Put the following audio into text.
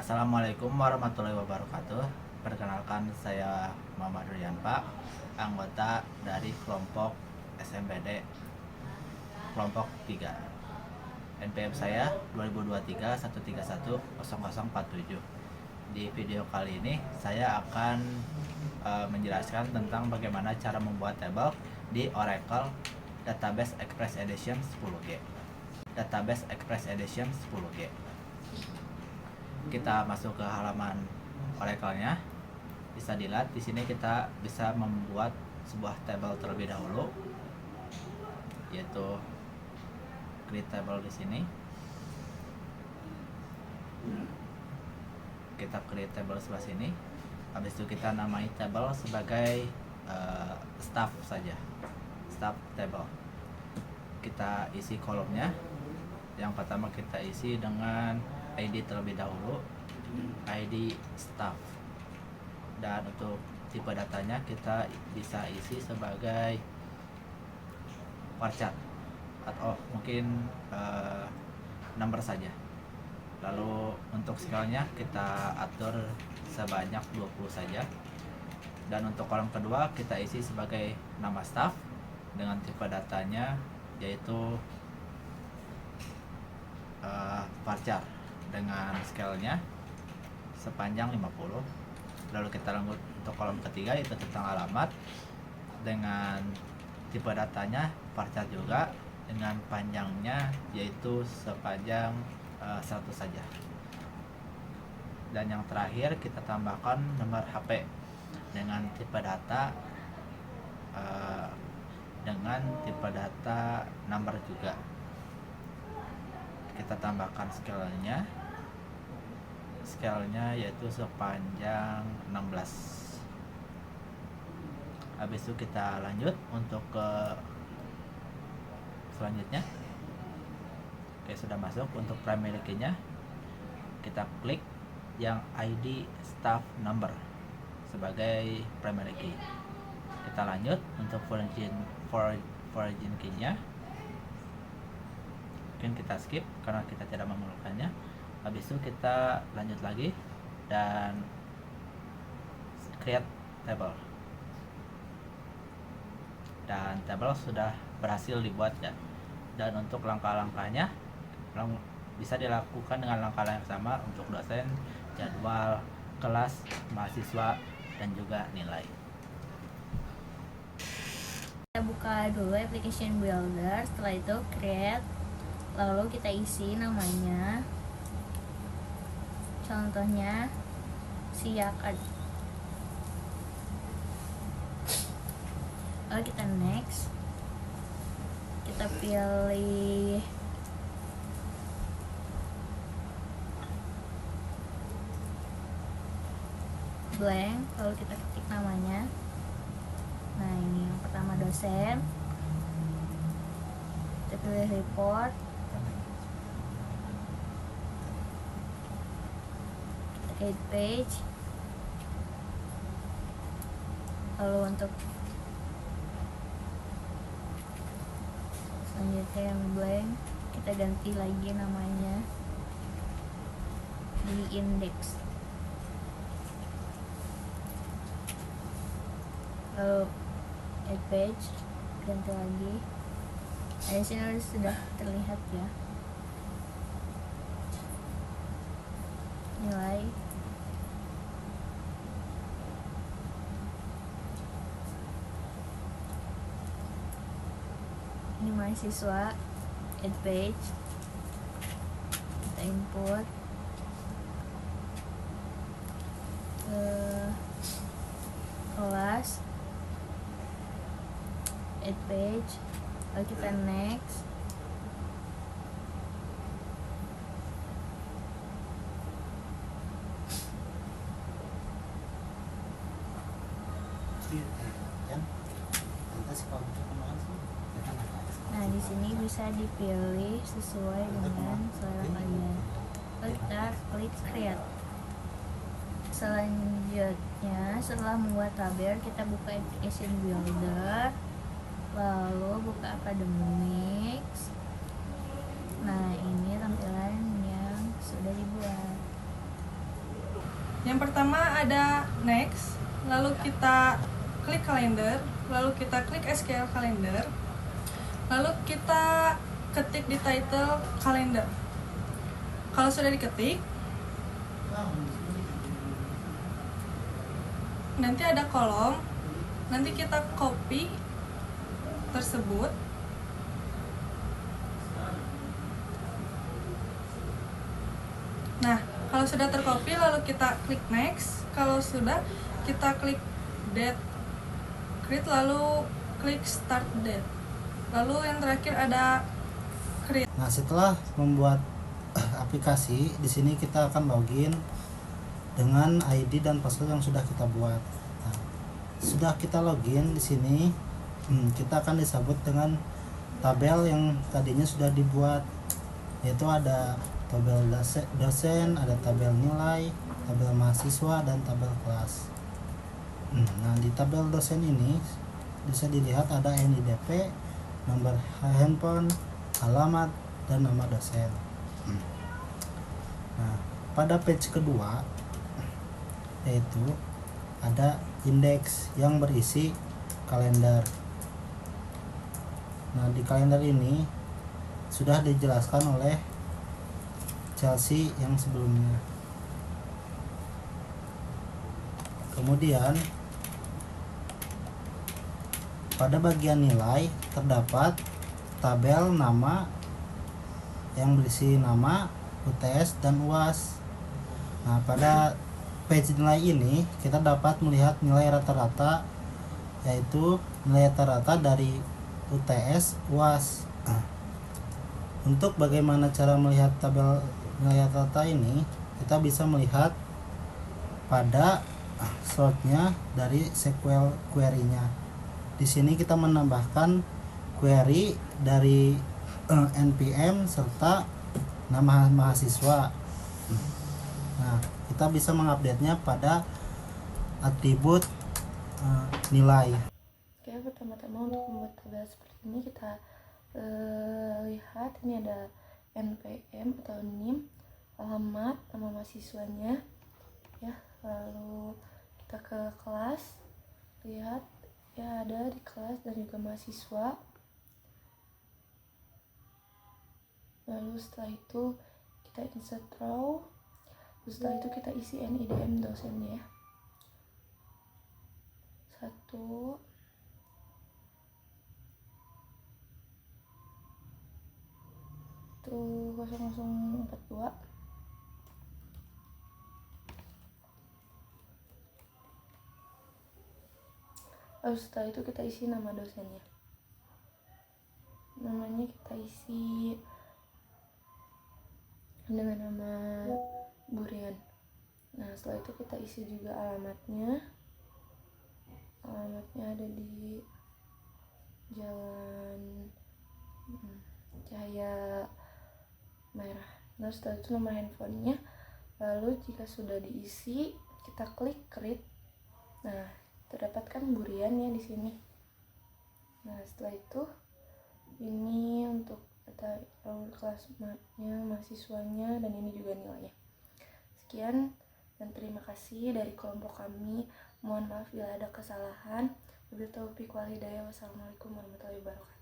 Assalamualaikum warahmatullahi wabarakatuh. Perkenalkan, saya Muhammad Rian Pak, anggota dari kelompok SMPD kelompok 3. NPM saya 2023 131 0047. Di video kali ini saya akan menjelaskan tentang bagaimana cara membuat tabel di Oracle Database Express Edition 10G. Database Express Edition 10G. Kita masuk ke halaman Oracle-nya. Bisa dilihat di sini kita bisa membuat sebuah tabel terlebih dahulu, yaitu create table di sini. Kita create table sebelah sini. Habis itu kita namai table sebagai staff saja. Staff table. Kita isi kolomnya. Yang pertama kita isi dengan ID terlebih dahulu, ID staff. Dan untuk tipe datanya kita bisa isi sebagai varchar atau mungkin number saja. Lalu untuk scale-nya kita atur sebanyak 20 saja. Dan untuk kolom kedua kita isi sebagai nama staff dengan tipe datanya yaitu varchar dengan scale-nya sepanjang 50. Lalu kita lanjut untuk kolom ketiga, itu tentang alamat dengan tipe datanya varchar juga dengan panjangnya yaitu sepanjang 100 saja. Dan yang terakhir kita tambahkan nomor HP dengan tipe data number juga. Kita tambahkan scale-nya yaitu sepanjang 16. Habis itu kita lanjut untuk ke selanjutnya. Oke, sudah masuk. Untuk primary key-nya kita klik yang ID staff number sebagai primary key. Kita lanjut untuk foreign key-nya. Mungkin kita skip karena kita tidak memerlukannya. Habis itu kita lanjut lagi dan create table. Dan table sudah berhasil dibuat ya. Dan untuk langkah-langkahnya bisa dilakukan dengan langkah yang sama untuk dosen, jadwal, kelas, mahasiswa, dan juga nilai. Kita buka dulu application builder, setelah itu create, lalu kita isi namanya, contohnya siakan. Lalu kita next, kita pilih blank, lalu kita ketik namanya. Nah, ini yang pertama dosen, kita pilih report, kita create page. Lalu untuk selanjutnya yang blank kita ganti lagi namanya di index. Lalu add page, ganti lagi. Nah, di sini sudah terlihat ya nilai. Ini mahasiswa, add page, kita input ke kelas, add page, lalu kita next. Nah, di sini bisa dipilih sesuai dengan selera kalian. Lalu kita klik create. Selanjutnya, setelah membuat tabel, kita buka application builder, lalu buka academics. Nah, ini tampilan yang sudah dibuat. Yang pertama ada next, lalu kita klik kalender, lalu kita klik SQL kalender, lalu kita ketik di title kalender. Kalau sudah diketik, nanti ada kolom, nanti kita copy tersebut. Nah, kalau sudah tercopy lalu kita klik next. Kalau sudah, kita klik date, create, lalu klik start date. Lalu yang terakhir ada create. Nah, setelah membuat aplikasi, di sini kita akan login dengan ID dan password yang sudah kita buat. Nah, sudah kita login di sini, kita akan disambut dengan tabel yang tadinya sudah dibuat, yaitu ada tabel dosen, ada tabel nilai, tabel mahasiswa, dan tabel kelas. Nah, di tabel dosen ini bisa dilihat ada NIDP, nomor handphone, alamat, dan nama dosen. Nah, pada page kedua yaitu ada indeks yang berisi kalender. Nah, di kalender ini sudah dijelaskan oleh Chelsea yang sebelumnya. Kemudian pada bagian nilai terdapat tabel nama yang berisi nama, UTS, dan UAS. Nah, pada page nilai ini kita dapat melihat nilai rata-rata, yaitu nilai rata-rata dari UTS, UAS. Untuk bagaimana cara melihat tabel nilai rata-rata ini, kita bisa melihat pada sortnya dari SQL query-nya. Di sini kita menambahkan query dari NPM serta nama mahasiswa. Nah, kita bisa mengupdate-nya pada atribut nilai. Oke, pertama-tama untuk membuat tabel seperti ini kita lihat ini ada NPM atau NIM, alamat, nama mahasiswanya ya, lalu kita ke kelas, lihat ya ada di kelas dan juga mahasiswa. Lalu setelah itu kita insert row, setelah itu kita isi NIDM dosennya ya. 1 0042. Lalu setelah itu kita isi nama dosennya. Namanya kita isi dengan nama Burian. Nah, setelah itu kita isi juga alamatnya. Alamatnya ada di Jalan Cahaya Merah. Nah, setelah itu nomor handphonenya. Lalu jika sudah diisi, kita klik create. Nah, terdapatkan Burian ya di sini. Nah, setelah itu ini untuk data kelasnya, mahasiswanya, dan ini juga nilainya. Sekian dan terima kasih dari kelompok kami. Mohon maaf bila ada kesalahan. Wabillahi taufiq wal hidayah. Wassalamualaikum warahmatullahi wabarakatuh.